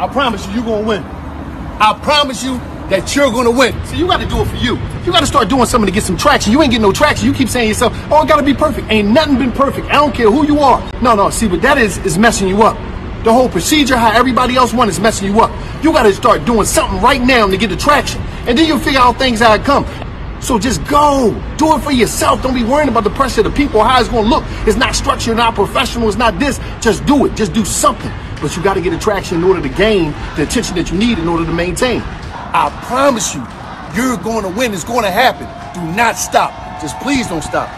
I promise you, you're gonna win. I promise you that you're gonna win. So you gotta do it for you. You gotta start doing something to get some traction. You ain't getting no traction. You keep saying to yourself, oh, it gotta be perfect. Ain't nothing been perfect. I don't care who you are. No, see, what that is messing you up. The whole procedure, how everybody else wants, is messing you up. You gotta start doing something right now to get the traction. And then you'll figure out things how it come. So just go. Do it for yourself. Don't be worrying about the pressure of the people, how it's gonna look. It's not structured, not professional, it's not this. Just do it. Just do something. But you gotta get the traction in order to gain the attention that you need in order to maintain. I promise you, you're gonna win. It's gonna happen. Do not stop. Just please don't stop.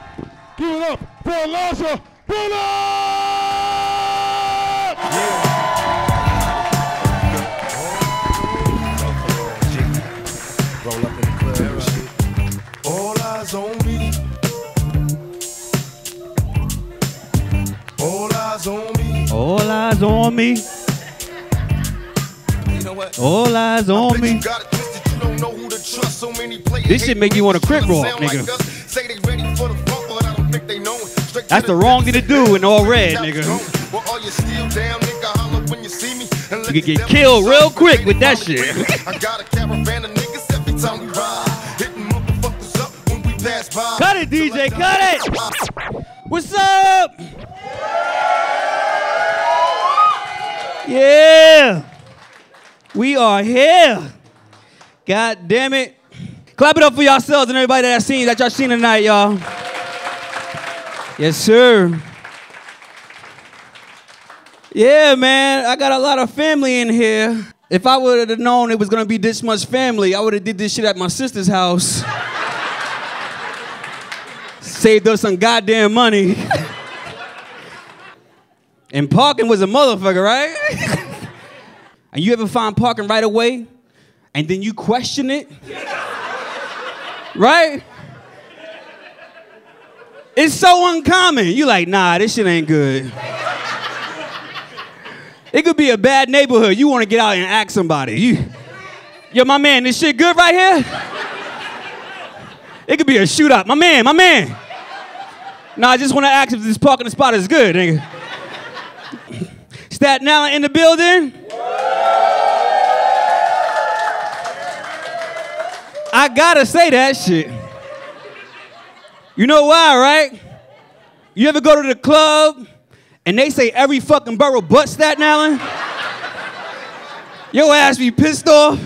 Give it up for Elijah Bullock! Yeah. Roll up in the club. All eyes on me. All eyes on me. All eyes on me. You know what? All eyes on me. This shit make you want to crit roll, nigga. That's the wrong thing to do in all red, nigga. You can get killed real quick with that shit. Cut it, DJ, cut it! What's up? Yeah! We are here. God damn it. Clap it up for yourselves and everybody that y'all seen tonight, y'all. Yes, sir. Yeah, man, I got a lot of family in here. If I would have known it was gonna be this much family, I would have did this shit at my sister's house. Saved us some goddamn money. And parking was a motherfucker, right? And you ever find parking right away, and then you question it? Right? It's so uncommon. You like, nah, this shit ain't good. It could be a bad neighborhood. You want to get out and ask somebody. Yo, my man, this shit good right here? It could be a shootout. My man. Nah, I just want to ask if this parking spot is good, nigga. Staten Island in the building? I gotta say that shit. You know why, right? You ever go to the club and they say every fucking borough but Staten Island? Your ass be pissed off.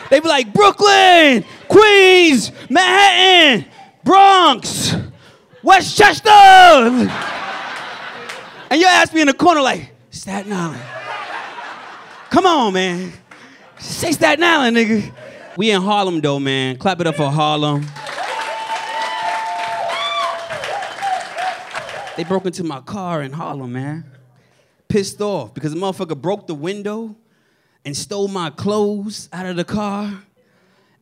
They be like, Brooklyn, Queens, Manhattan, Bronx, Westchester. And your ass be in the corner like, Staten Island. Come on, man. Say Staten Island, nigga. We in Harlem, though, man. Clap it up for Harlem. They broke into my car in Harlem, man. Pissed off because the motherfucker broke the window and stole my clothes out of the car.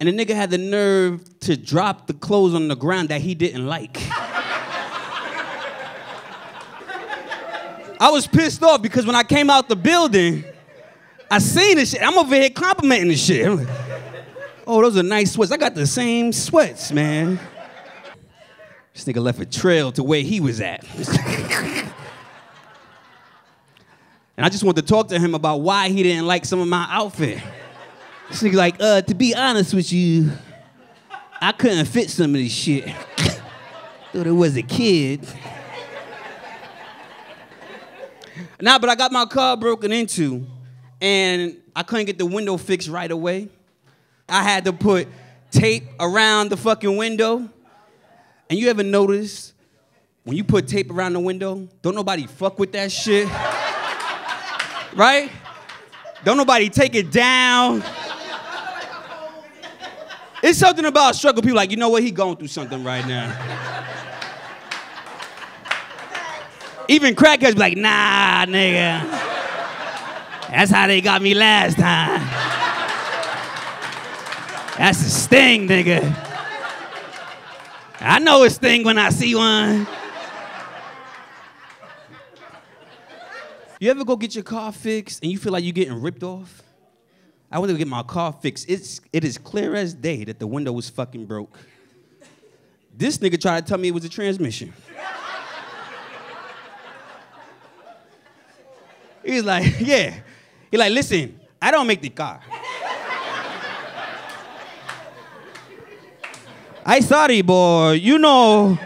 And the nigga had the nerve to drop the clothes on the ground that he didn't like. I was pissed off because when I came out the building, I seen this shit. I'm over here complimenting this shit. I'm like, oh, those are nice sweats. I got the same sweats, man. This nigga left a trail to where he was at. And I just wanted to talk to him about why he didn't like some of my outfit. This nigga like, to be honest with you, I couldn't fit some of this shit. Thought it was a kid. Nah, but I got my car broken into, and I couldn't get the window fixed right away. I had to put tape around the fucking window. And you ever notice when you put tape around the window, don't nobody fuck with that shit? Right? Don't nobody take it down. It's something about struggle. People like, you know what? He going through something right now. Even crackheads be like, nah, nigga. That's how they got me last time. That's a sting, nigga. I know a sting when I see one. You ever go get your car fixed and you feel like you're getting ripped off? I went to get my car fixed. It is clear as day that the window was fucking broke. This nigga tried to tell me it was a transmission. He's like, yeah. He like, listen, I don't make the car. I sorry, boy. You know,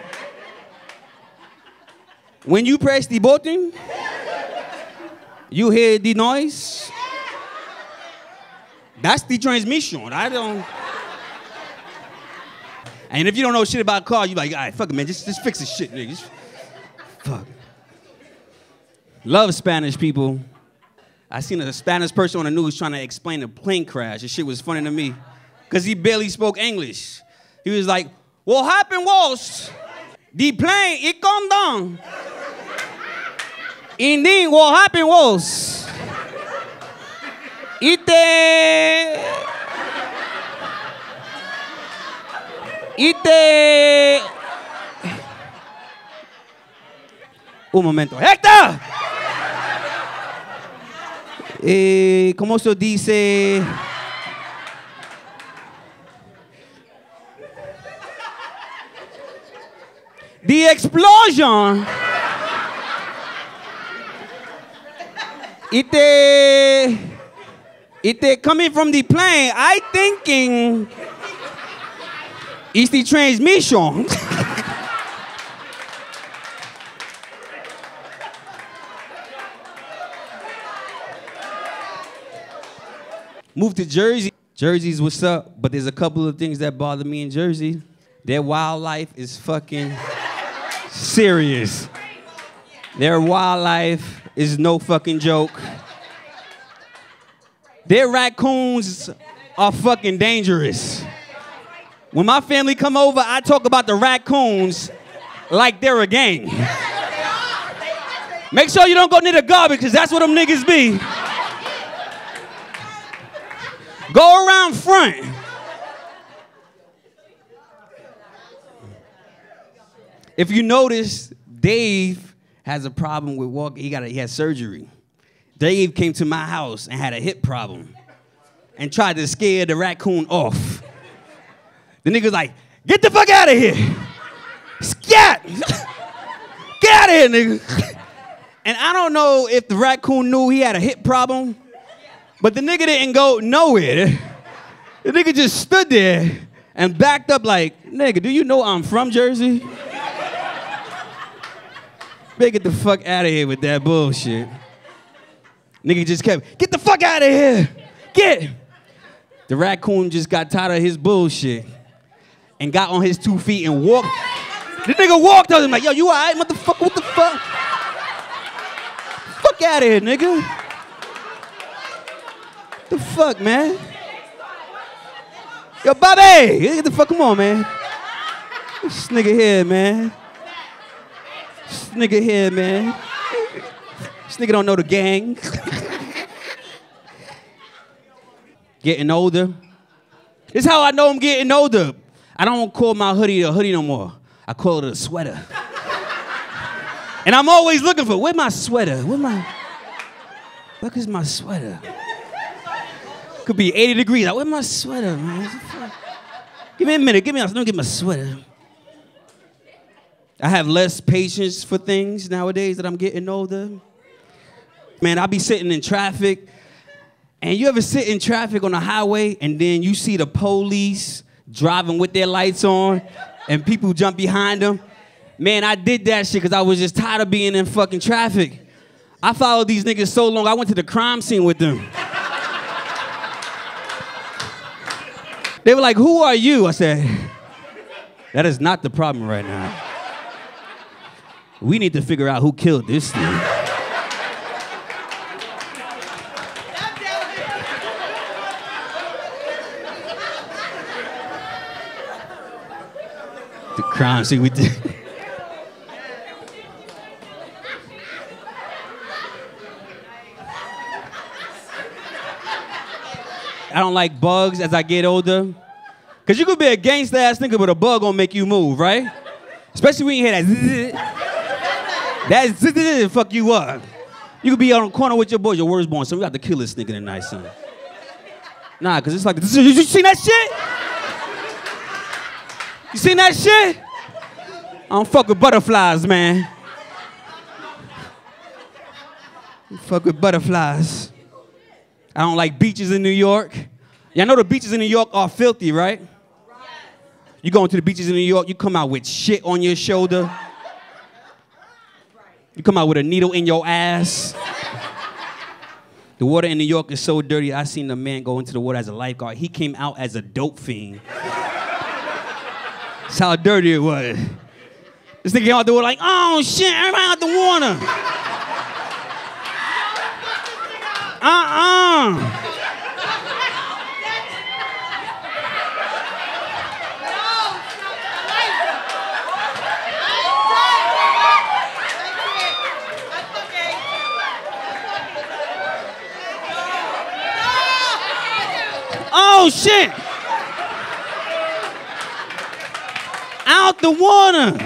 when you press the button, you hear the noise. That's the transmission. I don't. And if you don't know shit about cars, you like, all right, fuck it, man. Just fix this shit, nigga. Fuck. Love Spanish people. I seen a Spanish person on the news trying to explain a plane crash. This shit was funny to me. Because he barely spoke English. He was like, what happened was, the plane, it come down. And then what happened was, it un momento. ¡Héctor! ¿Cómo se dice? The explosion. It coming from the plane. I thinking it's the transmission. Moved to Jersey. Jersey's what's up, but there's a couple of things that bother me in Jersey. Their wildlife is fucking serious. Their wildlife is no fucking joke. Their raccoons are fucking dangerous. When my family come over, I talk about the raccoons like they're a gang. Make sure you don't go near the garbage, because that's what them niggas be. Go around front. If you notice, Dave has a problem with walking. He had surgery. Dave came to my house and had a hip problem and tried to scare the raccoon off. The nigga's like, get the fuck out of here. Scat! Get out of here, nigga. And I don't know if the raccoon knew he had a hip problem, but the nigga didn't go nowhere. The nigga just stood there and backed up like, nigga, do you know I'm from Jersey? Better get the fuck out of here with that bullshit. Nigga just kept, get the fuck out of here. Get. The raccoon just got tired of his bullshit and got on his 2 feet and walked. The nigga walked up and like, yo, you all right, motherfucker? What the fuck? Fuck out of here, nigga. What the fuck, man? Yo, Bobby, get the fuck, come on, man. This nigga here, man. This nigga here, man. This nigga don't know the gang. Getting older. This is how I know I'm getting older. I don't call my hoodie a hoodie no more. I call it a sweater. And I'm always looking for, where's my sweater? Look, is my sweater? Could be 80 degrees. Like, where's my sweater, man? Give me a minute. Let me get my sweater. I have less patience for things nowadays that I'm getting older. Man, I'll be sitting in traffic. And you ever sit in traffic on the highway and then you see the police driving with their lights on and people jump behind them? Man, I did that shit because I was just tired of being in fucking traffic. I followed these niggas so long, I went to the crime scene with them. They were like, who are you? I said, that is not the problem right now. We need to figure out who killed this thing. The crime scene we did. I don't like bugs as I get older. Cause you could be a gangsta ass nigga, but a bug gonna make you move, right? Especially when you hear that zzz. That zzz fuck you up. You could be on the corner with your boys, your worst born, so we got to kill this nigga tonight, son. Nah, cause it's like, you seen that shit? You seen that shit? I don't fuck with butterflies, man. I don't fuck with butterflies. I don't like beaches in New York. Y'all know the beaches in New York are filthy, right? You go into the beaches in New York, you come out with shit on your shoulder. You come out with a needle in your ass. The water in New York is so dirty. I seen a man go into the water as a lifeguard. He came out as a dope fiend. That's how dirty it was. This nigga came out the water like, oh shit, everybody out the water. Oh shit! Out the water!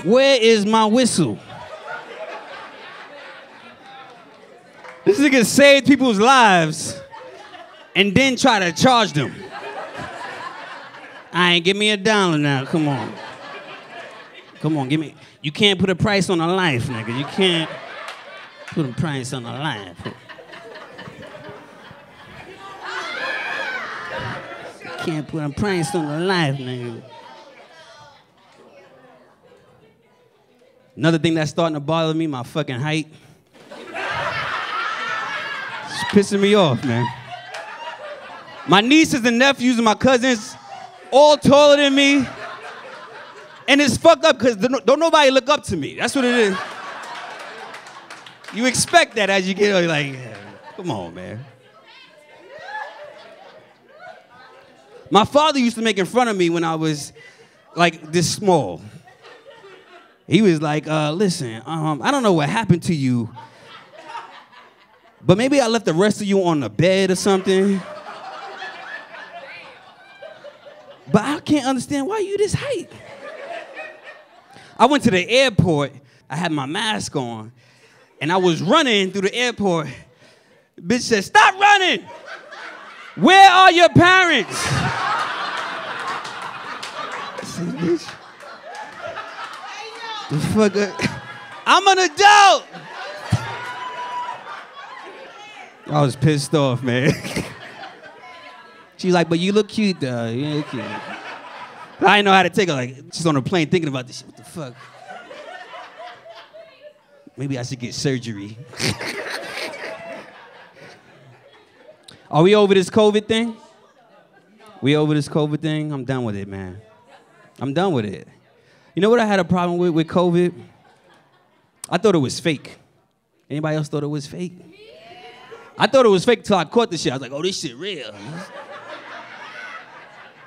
Where is my whistle? This nigga saved people's lives and then try to charge them. Give me $1 now, come on. Come on, give me. You can't put a price on a life, nigga. You can't put a price on a life. You can't put a price on a life, nigga. Another thing that's starting to bother me, my fucking height. It's pissing me off, man. My nieces and nephews and my cousins, all taller than me. And it's fucked up because don't nobody look up to me. That's what it is. You expect that as you get older, like, yeah, come on, man. My father used to make fun of me when I was like this small. He was like, listen, I don't know what happened to you, but maybe I left the rest of you on the bed or something. But I can't understand why you this height. I went to the airport, I had my mask on, and I was running through the airport. Bitch said, stop running! Where are your parents? I said, bitch. The fuck? I'm an adult! I was pissed off, man. She's like, but you look cute, though. You look cute. I didn't know how to take her. Like, she's on the plane thinking about this shit. What the fuck? Maybe I should get surgery. Are we over this COVID thing? We over this COVID thing? I'm done with it, man. I'm done with it. You know what I had a problem with COVID? I thought it was fake. Anybody else thought it was fake? I thought it was fake till I caught the shit. I was like, oh, this shit real.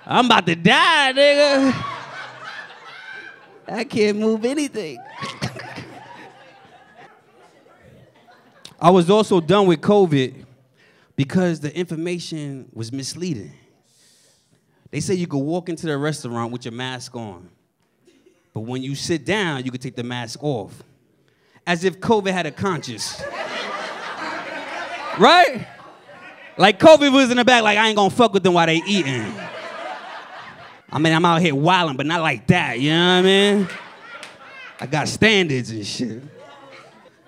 I'm about to die, nigga. I can't move anything. I was also done with COVID because the information was misleading. They say you could walk into the restaurant with your mask on, but when you sit down, you could take the mask off. As if COVID had a conscience. Right? Like COVID was in the back, like I ain't gonna fuck with them while they eating. I mean, I'm out here wilding, but not like that, you know what I mean? I got standards and shit.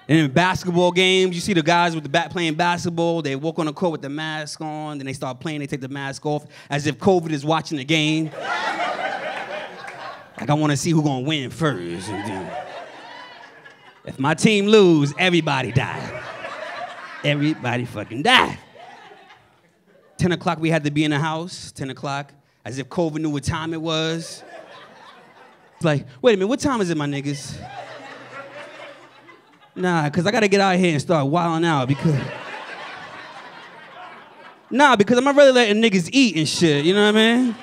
And in basketball games, you see the guys with the bat playing basketball, they walk on the court with the mask on, then they start playing, they take the mask off, as if COVID is watching the game. Like I wanna see who's gonna win first. If my team lose, everybody die. Everybody fucking die. 10 o'clock, we had to be in the house, 10 o'clock. As if COVID knew what time it was. It's like, wait a minute, what time is it, my niggas? Nah, because I got to get out here and start wilding out because... Nah, because I'm not really letting niggas eat and shit, you know what I mean?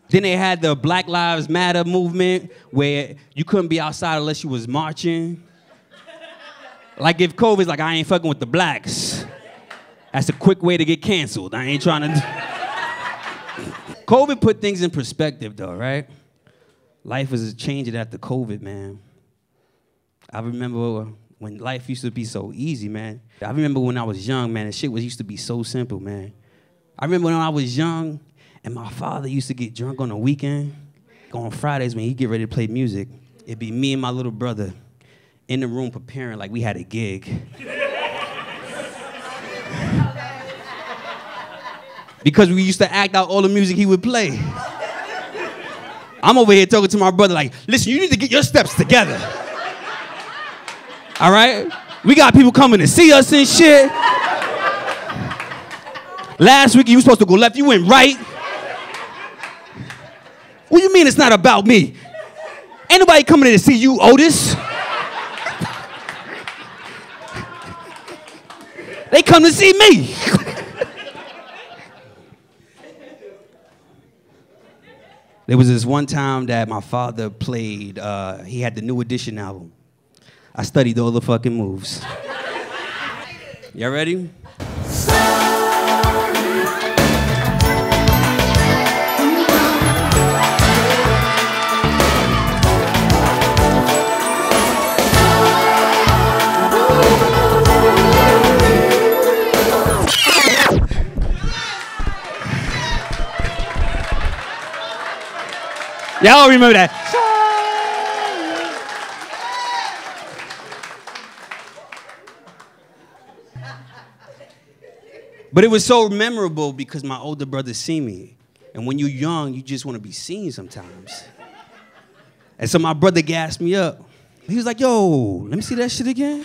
Then they had the Black Lives Matter movement where you couldn't be outside unless you was marching. Like if COVID's like, I ain't fucking with the blacks. That's a quick way to get canceled. I ain't trying to... COVID put things in perspective though, right? Life was changing after COVID, man. I remember when life used to be so easy, man. I remember when I was young, man, and shit used to be so simple, man. I remember when I was young and my father used to get drunk on the weekend. like on Fridays when he get ready to play music, it'd be me and my little brother in the room preparing like we had a gig. Because we used to act out all the music he would play. I'm over here talking to my brother like, listen, you need to get your steps together. All right? We got people coming to see us and shit. Last week you were supposed to go left, you went right. What do you mean it's not about me? Ain't nobody coming in to see you, Otis. They come to see me. There was this one time that my father played, he had the New Edition album. I studied all the fucking moves. Y'all ready? Y'all remember that? But it was so memorable because my older brother seen me. And when you're young, you just want to be seen sometimes. And so my brother gassed me up. He was like, yo, let me see that shit again.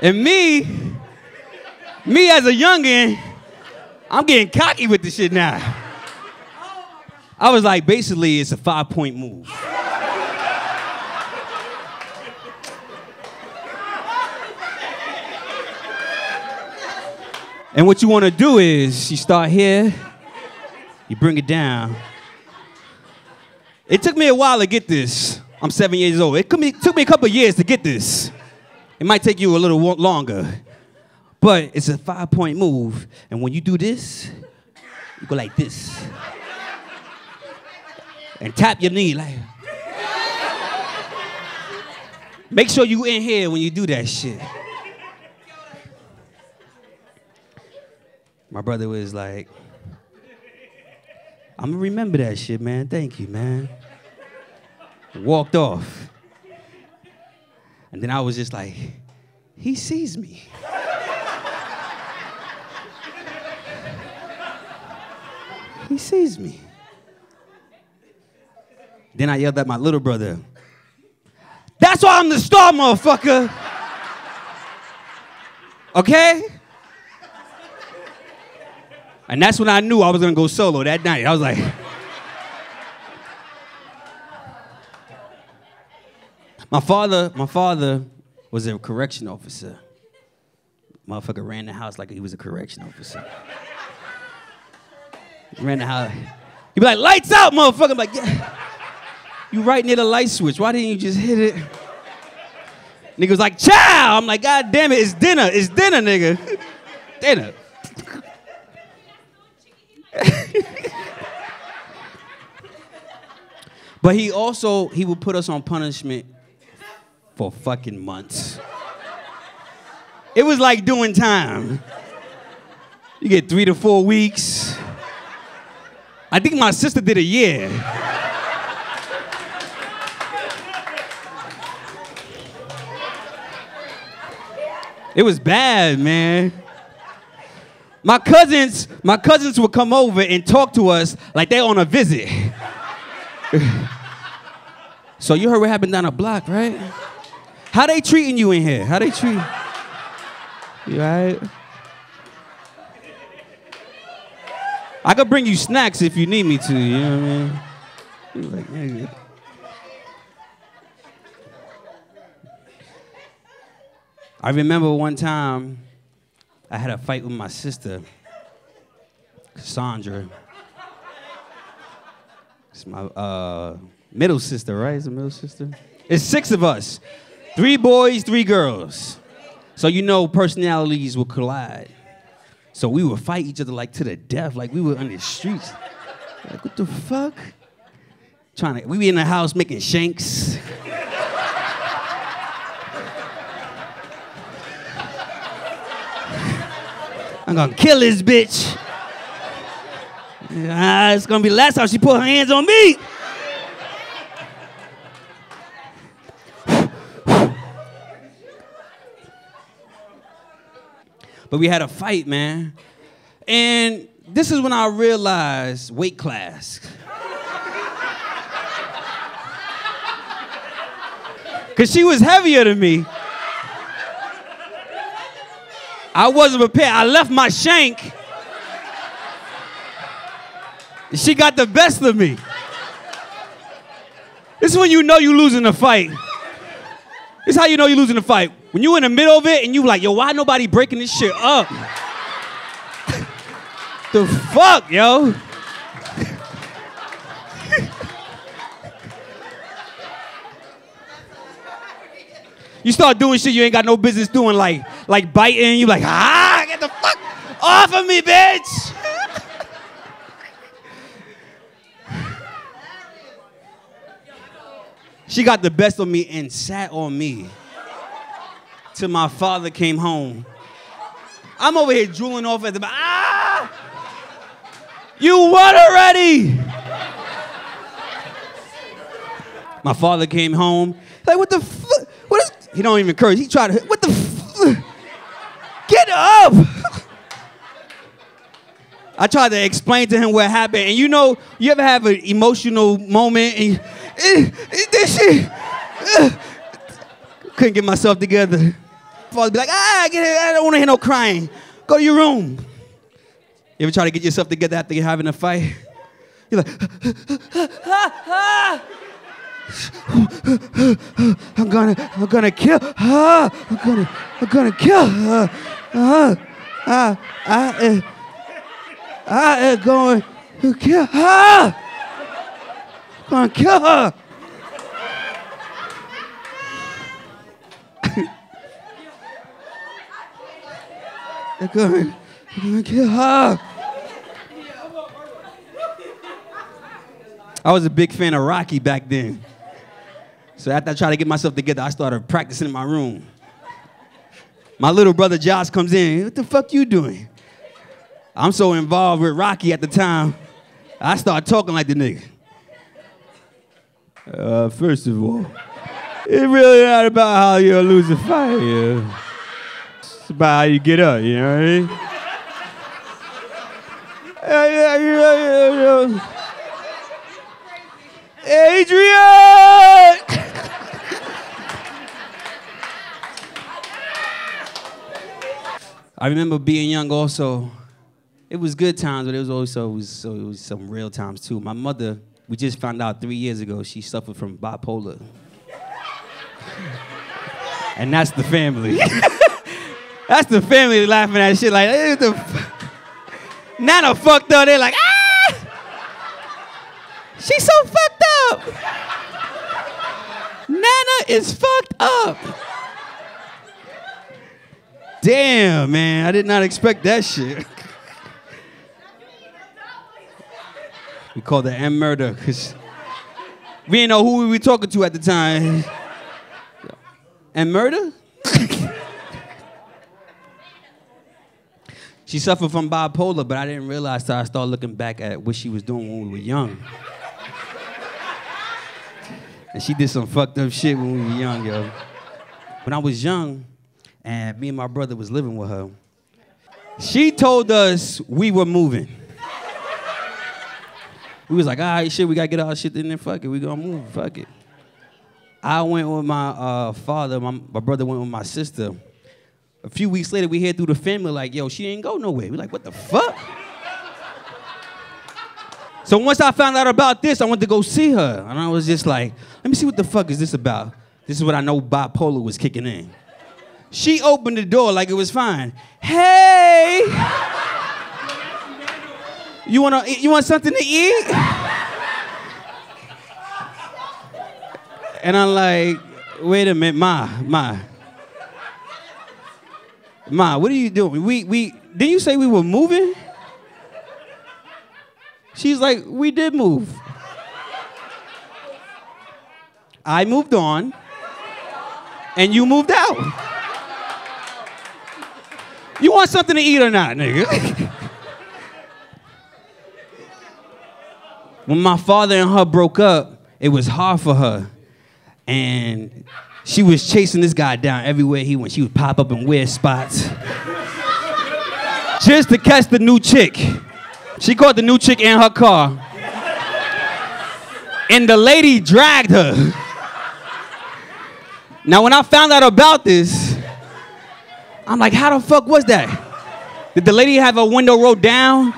And me as a youngin', I'm getting cocky with this shit now. I was like, basically, it's a 5-point move. And what you want to do is you start here, you bring it down. It took me a while to get this. I'm 7 years old. It took me a couple of years to get this. It might take you a little longer. But it's a 5-point move. And when you do this, you go like this. And tap your knee like. Make sure you in here when you do that shit. My brother was like, I'm gonna remember that shit, man. Thank you, man. Walked off. And then I was just like, he sees me. He sees me. Then I yelled at my little brother, that's why I'm the star, motherfucker. Okay? And that's when I knew I was gonna go solo that night. I was like, my father was a correction officer. Motherfucker ran the house like he was a correction officer. Ran the house. He'd be like, lights out, motherfucker. I'm like, yeah. You right near the light switch. Why didn't you just hit it? Nigga was like, chow. I'm like, God damn it, it's dinner. It's dinner, nigga. Dinner. But he would put us on punishment for fucking months. It was like doing time. You get 3 to 4 weeks. I think my sister did a year. It was bad, man. My cousins would come over and talk to us like they're on a visit. So you heard what happened down the block, right? How they treating you in here? How they treat you? Right? I could bring you snacks if you need me to, you know what I mean? You're like, nigga. I remember one time I had a fight with my sister, Cassandra. It's my middle sister, right? It's a middle sister? It's 6 of us. 3 boys, 3 girls. So you know personalities will collide. So we would fight each other like to the death, like we were on the streets. Like, what the fuck? We were in the house making shanks. I'm gonna kill this bitch. It's gonna be the last time she put her hands on me. But we had a fight, man. And this is when I realized weight class. Because she was heavier than me. I wasn't prepared. I left my shank. She got the best of me. This is when you know you're losing the fight. This is how you know you're losing the fight. When you're in the middle of it and you like, yo, why nobody breaking this shit up? The fuck, yo? You start doing shit you ain't got no business doing, like biting. You like, get the fuck off of me, bitch. She got the best of me and sat on me till my father came home. I'm over here drooling off at the back. You won already. My father came home. Like, what the fuck? What is? He don't even curse. He tried to, what the fuck? Get up. I tried to explain to him what happened. And you know, you ever have an emotional moment and this shit, couldn't get myself together. Father be like, I don't want to hear no crying. Go to your room. You ever try to get yourself together after you're having a fight? You're like, I'm gonna kill, I'm gonna kill her. I am going to kill her. I'm gonna kill her. I'm gonna kill her. I was a big fan of Rocky back then. So after I tried to get myself together, I started practicing in my room. My little brother Josh comes in. What the fuck you doing? I'm so involved with Rocky at the time, I started talking like the nigga. First of all, it's really not about how you lose a fight. Yeah. It's about how you get up, you know what I mean? Adrian! I remember being young also. It was good times, but it was also some real times too. My mother, we just found out 3 years ago, she suffered from bipolar. And that's the family. That's the family laughing at shit like, Nana fucked up. They're like, she's so fucked up. Nana is fucked up. Damn, man, I did not expect that shit. We called her M Murder because we didn't know who we were talking to at the time. M Murder? She suffered from bipolar, but I didn't realize till I started looking back at what she was doing when we were young. And she did some fucked up shit when we were young, yo. When I was young, and me and my brother was living with her, she told us we were moving. We was like, all right, shit, we gotta get our shit in there, fuck it, we gonna move, fuck it. I went with my father, my brother went with my sister. A few weeks later, we heard through the family like, yo, she ain't go nowhere. We like, what the fuck? So once I found out about this, I went to go see her. And I was just like, let me see what the fuck is this about. This is what I know bipolar was kicking in. She opened the door like it was fine. Hey! You want something to eat? And I'm like, wait a minute, Ma, what are you doing? Didn't you say we were moving? She's like, we did move. I moved on, and you moved out. You want something to eat or not, nigga? When my father and her broke up, it was hard for her. And she was chasing this guy down everywhere he went. She would pop up in weird spots. Just to catch the new chick. She caught the new chick in her car. And the lady dragged her. Now, when I found out about this, I'm like, how the fuck was that? Did the lady have her window rolled down?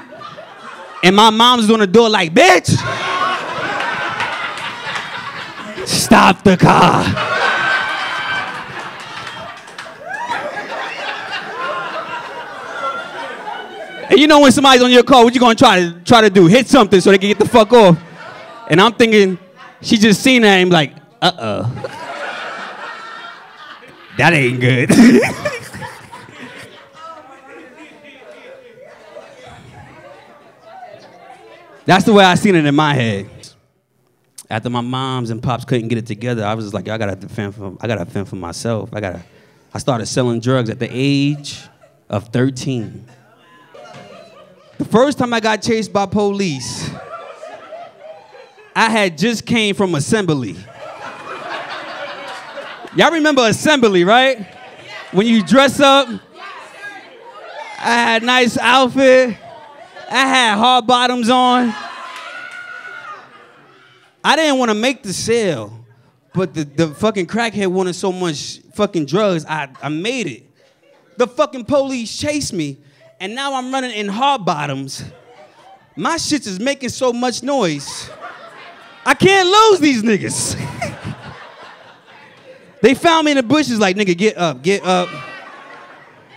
And my mom's on the door like, bitch! Stop the car. And you know when somebody's on your car, what you gonna try to do? Hit something so they can get the fuck off. And I'm thinking, she just seen that and like, uh-oh. That ain't good. That's the way I seen it in my head. After my moms and pops couldn't get it together, I was just like, I gotta fend for myself. I started selling drugs at the age of 13. The first time I got chased by police, I had just came from assembly. Y'all remember assembly, right? When you dress up, I had a nice outfit. I had hard bottoms on. I didn't want to make the sale, but the fucking crackhead wanted so much fucking drugs, I made it. The fucking police chased me, and now I'm running in hard bottoms. My shit is making so much noise. I can't lose these niggas. They found me in the bushes like, nigga, get up, get up.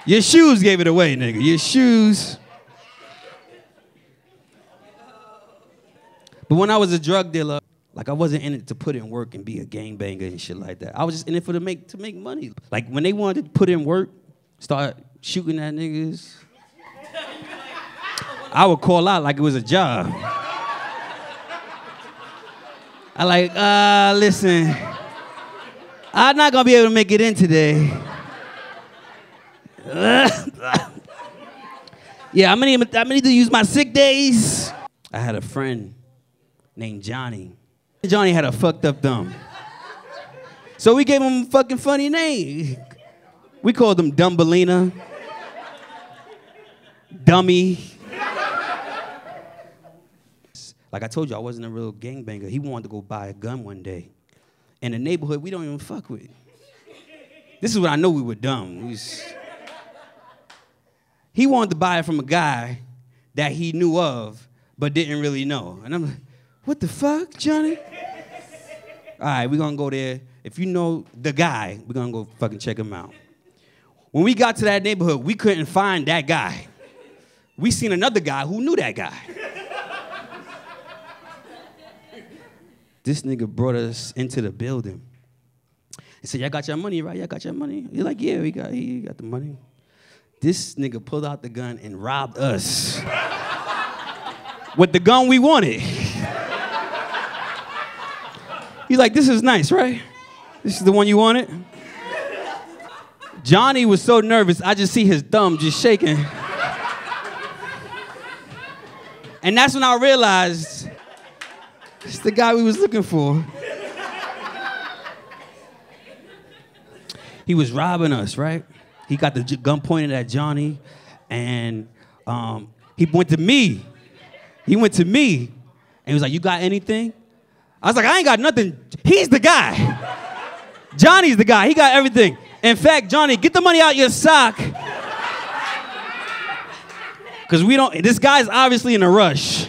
Your shoes gave it away, nigga, your shoes. But when I was a drug dealer, like I wasn't in it to put in work and be a gangbanger and shit like that. I was just in it to make money. Like when they wanted to put in work, start shooting at niggas, I would call out like it was a job. I like, listen, I'm not gonna be able to make it in today. Yeah, I'm gonna need to use my sick days. I had a friend named Johnny. Johnny had a fucked up thumb. So we gave him a fucking funny name. We called him Dumbelina, Dummy. Like I told you, I wasn't a real gangbanger. He wanted to go buy a gun one day. In the neighborhood, we don't even fuck with. This is when I know we were dumb. He wanted to buy it from a guy that he knew of, but didn't really know. And I'm like, what the fuck, Johnny? All right, we're gonna go there. If you know the guy, we're gonna go fucking check him out. When we got to that neighborhood, we couldn't find that guy. We seen another guy who knew that guy. This nigga brought us into the building. He said, y'all got your money, right? Y'all got your money? You're like, yeah, he got the money. This nigga pulled out the gun and robbed us with the gun we wanted. He's like, this is nice, right? This is the one you wanted? Johnny was so nervous, I just see his thumb just shaking. And that's when I realized it's the guy we was looking for. He was robbing us, right? He got the gun pointed at Johnny, and he went to me. He went to me, and he was like, you got anything? I was like, I ain't got nothing. He's the guy. Johnny's the guy. He got everything. In fact, Johnny, get the money out your sock. Because this guy's obviously in a rush.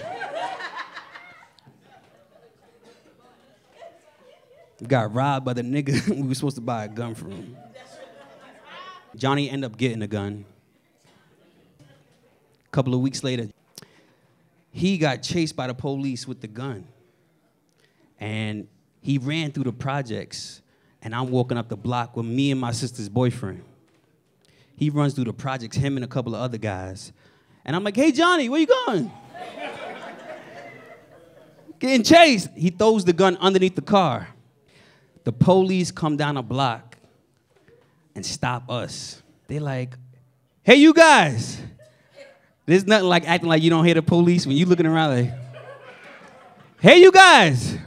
Got robbed by the nigga we were supposed to buy a gun from. Johnny ended up getting a gun. A couple of weeks later, he got chased by the police with the gun. And he ran through the projects, and I'm walking up the block with me and my sister's boyfriend. He runs through the projects, him and a couple of other guys. And I'm like, hey, Johnny, where you going? Getting chased. He throws the gun underneath the car. The police come down a block and stop us. They like, hey, you guys. There's nothing like acting like you don't hear the police when you looking around like, Hey, you guys.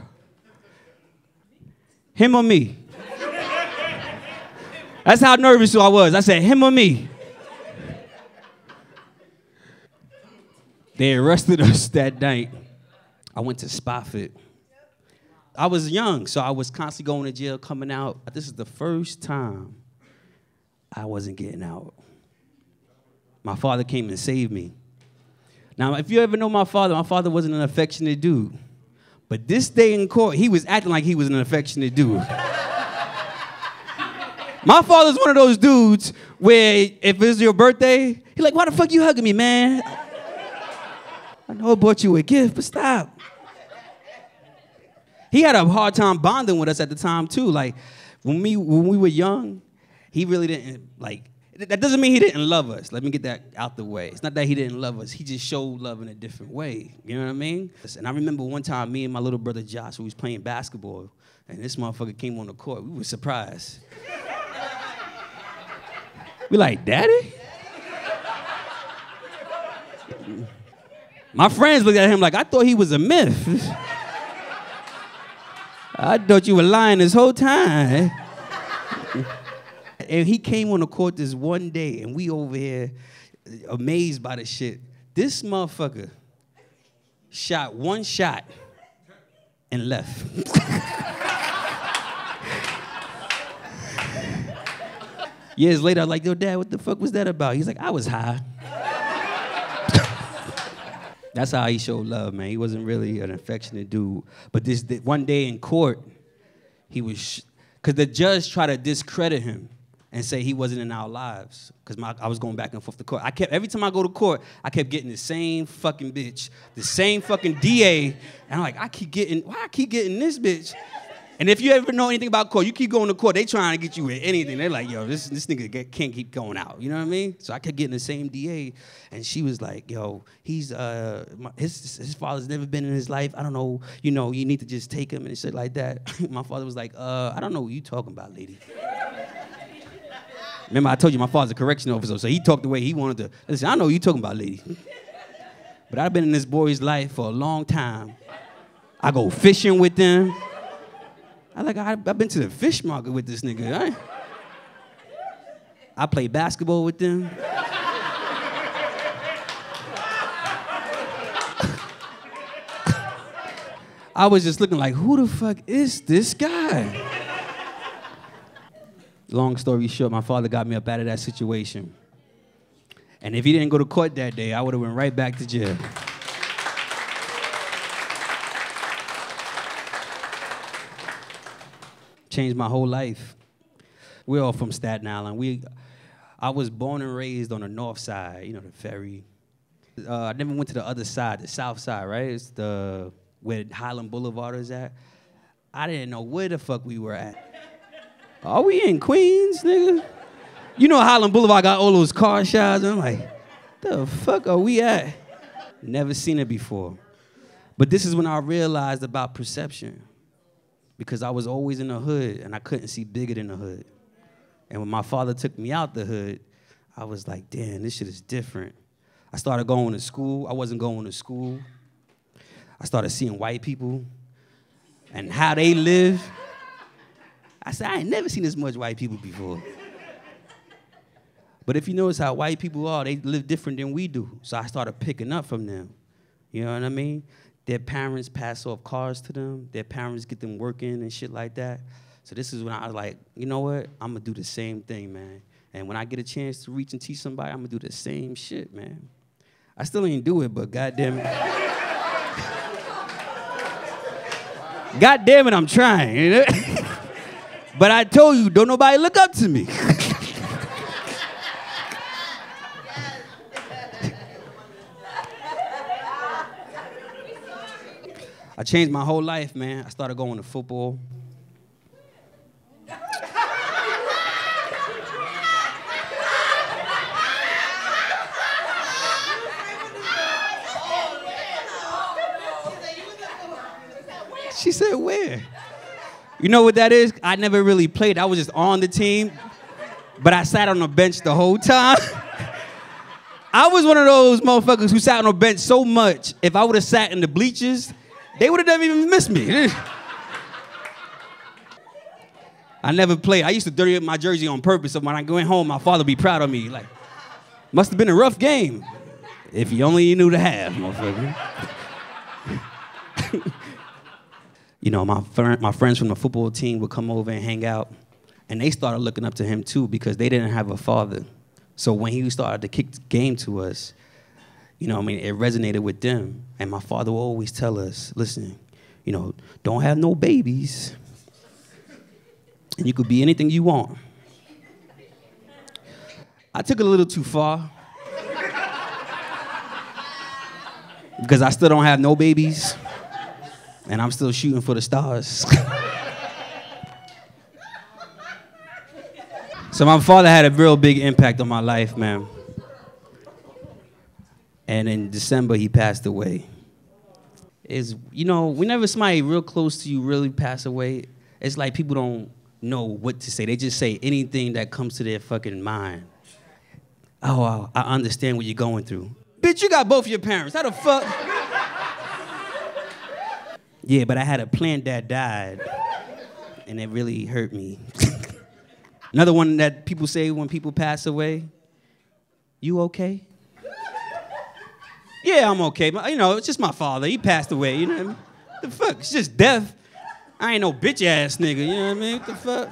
Him or me? That's how nervous I was. I said, him or me? They arrested us that night. I went to Spofford. I was young, so I was constantly going to jail, coming out. This is the first time I wasn't getting out. My father came and saved me. Now, if you ever know my father wasn't an affectionate dude. But this day in court, he was acting like he was an affectionate dude. My father's one of those dudes where if it's your birthday, he's like, why the fuck you hugging me, man? I know I bought you a gift, but stop. He had a hard time bonding with us at the time, too. Like, when we were young, he really didn't, like, that doesn't mean he didn't love us. Let me get that out the way. It's not that he didn't love us. He just showed love in a different way. You know what I mean? And I remember one time, me and my little brother Josh, we was playing basketball, and this motherfucker came on the court. We were surprised. We like, Daddy? My friends looked at him like, I thought he was a myth. I thought you were lying this whole time. And he came on the court this one day, and we over here amazed by the shit. This motherfucker shot one shot and left. Years later, I was like, yo, Dad, what the fuck was that about? He's like, I was high. That's how he showed love, man. He wasn't really an affectionate dude. But this one day in court, he was, because the judge tried to discredit him and say he wasn't in our lives. Because I was going back and forth to court. Every time I go to court, I kept getting the same fucking bitch, the same fucking DA. And I'm like, why I keep getting this bitch? And if you ever know anything about court, you keep going to court, they trying to get you with anything. They're like, yo, this nigga can't keep going out. You know what I mean? So I kept getting the same DA. And she was like, yo, he's, his father's never been in his life. I don't know, you need to just take him and shit like that. My father was like, I don't know what you talking about, lady. Remember, I told you my father's a correction officer, so he talked the way he wanted to. Listen, I know what you talking about, lady. But I've been in this boy's life for a long time. I go fishing with them. I've been to the fish market with this nigga. I play basketball with them. I was just looking like, who the fuck is this guy? Long story short, my father got me up out of that situation. And if he didn't go to court that day, I would have went right back to jail. Changed my whole life. We're all from Staten Island. I was born and raised on the north side, the ferry. I never went to the other side, the south side, right? It's where Highland Boulevard is at. I didn't know where the fuck we were at. Are we in Queens, nigga? You know Highland Boulevard got all those car shops. I'm like, the fuck are we at? Never seen it before. But this is when I realized about perception. Because I was always in the hood, and I couldn't see bigger than the hood. And when my father took me out the hood, I was like, damn, this shit is different. I started going to school. I wasn't going to school. I started seeing white people and how they live. I said, I ain't never seen this much white people before. But if you notice how white people are, they live different than we do. So I started picking up from them. You know what I mean? Their parents pass off cars to them. Their parents get them working and shit like that. So this is when I was like, you know what? I'm going to do the same thing, man. And when I get a chance to reach and teach somebody, I'm going to do the same shit, man. I still ain't do it, but goddamn it. Goddamn it, I'm trying. But I told you, don't nobody look up to me. I changed my whole life, man. I started going to football. She said, where? You know what that is? I never really played. I was just on the team, but I sat on the bench the whole time. I was one of those motherfuckers who sat on the bench so much, if I would have sat in the bleachers, They would have never even missed me. I never played. I used to dirty up my jersey on purpose, so when I went home, my father would be proud of me. Like, must have been a rough game. If you only knew the half, motherfucker. You know, my friends from the football team would come over and hang out, and they started looking up to him too because they didn't have a father. So when he started to kick the game to us, you know, I mean, it resonated with them. And my father would always tell us, listen, you know, don't have no babies. And you could be anything you want. I took it a little too far. Because I still don't have no babies. And I'm still shooting for the stars. So my father had a real big impact on my life, man. And in December, he passed away. You know, whenever somebody real close to you really pass away, it's like people don't know what to say. They just say anything that comes to their fucking mind. Oh, I understand what you're going through. Bitch, you got both your parents. How the fuck? Yeah, but I had a plant that died, and it really hurt me. Another one that people say when people pass away, you okay? Yeah, I'm okay. But, you know, it's just my father. He passed away, you know what I mean? The fuck? It's just death. I ain't no bitch-ass nigga, you know what I mean? What the fuck?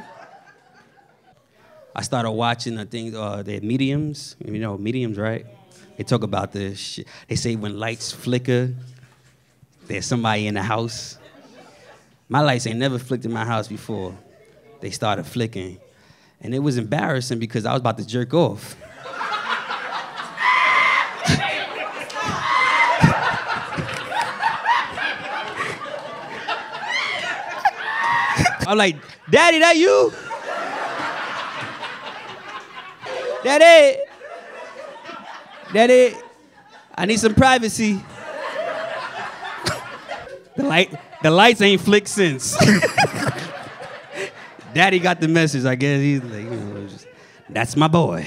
I started watching, I think, the Mediums. You know, Mediums, right? They talk about this shit. They say when lights flicker, there's somebody in the house. My lights ain't never flicked in my house before. They started flicking. And it was embarrassing because I was about to jerk off. I'm like, Daddy, that you? Daddy, I need some privacy. The lights ain't flicked since. Daddy got the message, I guess. He's like, you know, that's my boy.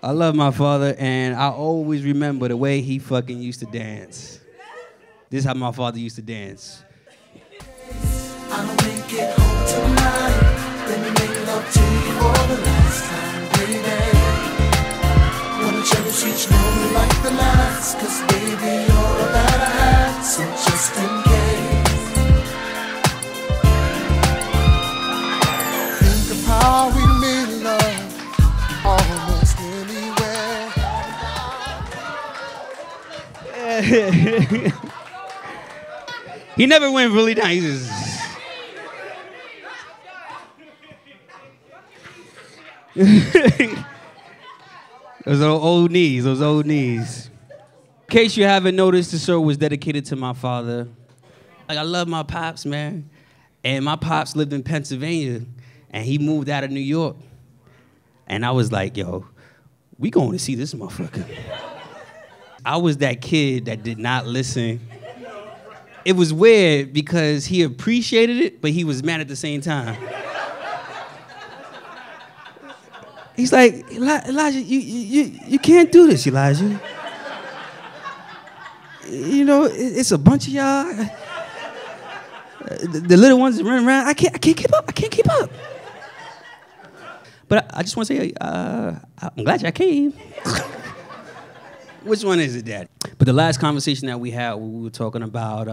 I love my father, and I always remember the way he fucking used to dance. This is how my father used to dance. I'll make it home tonight. Let me make love to you for the last time, baby. Wanna cherish each moment like the last, 'cause baby, you're all that I have, so just in case. Think of how we made love almost anywhere. He never went really down. He just... Those old knees, those old knees. In case you haven't noticed, the show was dedicated to my father. Like, I love my pops, man. And my pops lived in Pennsylvania, and he moved out of New York. And I was like, yo, we going to see this motherfucker. I was that kid that did not listen. It was weird because he appreciated it, but he was mad at the same time. He's like, Elijah, you can't do this, Elijah. You know, it's a bunch of y'all. The little ones running around. I can't keep up. I can't keep up. But I just want to say, I'm glad y'all came. Which one is it, Dad? But the last conversation that we had, we were talking about,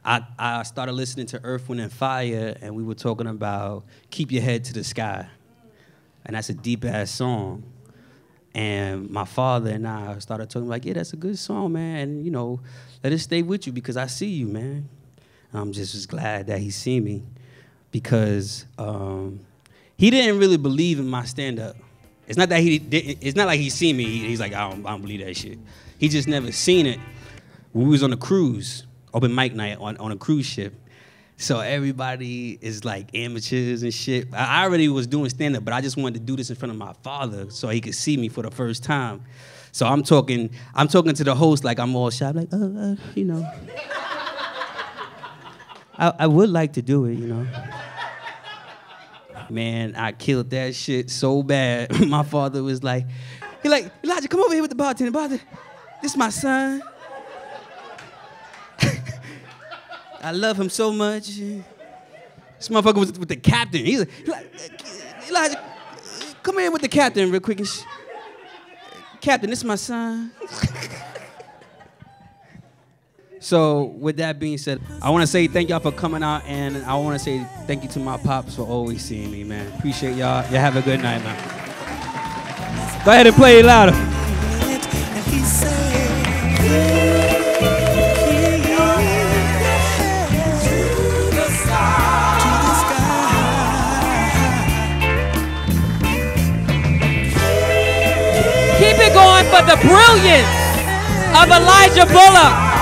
I started listening to Earth, Wind, and Fire, and we were talking about Keep Your Head to the Sky. And that's a deep-ass song. And my father and I started talking like, yeah, that's a good song, man. And, you know, let it stay with you because I see you, man. And I'm just glad that he seen me because he didn't really believe in my stand-up. It's not that he didn't, it's not like he seen me, he's like, I don't believe that shit. He just never seen it. When we was on a cruise, open mic night on a cruise ship. So everybody is like amateurs and shit. I already was doing stand-up, but I just wanted to do this in front of my father so he could see me for the first time. So I'm talking to the host like I'm all shy, like, you know. I would like to do it, you know. Man, I killed that shit so bad. My father was like, Elijah, come over here with the bartender. This is my son. I love him so much. This motherfucker was with the captain. He's like, Elijah, come in with the captain real quick. Captain, this is my son. So with that being said, I want to say thank y'all for coming out, and I want to say thank you to my pops for always seeing me, man. Appreciate y'all. Y'all have a good night, man. Go ahead and play it louder. Keep it going for the brilliance of Elijah Bullock.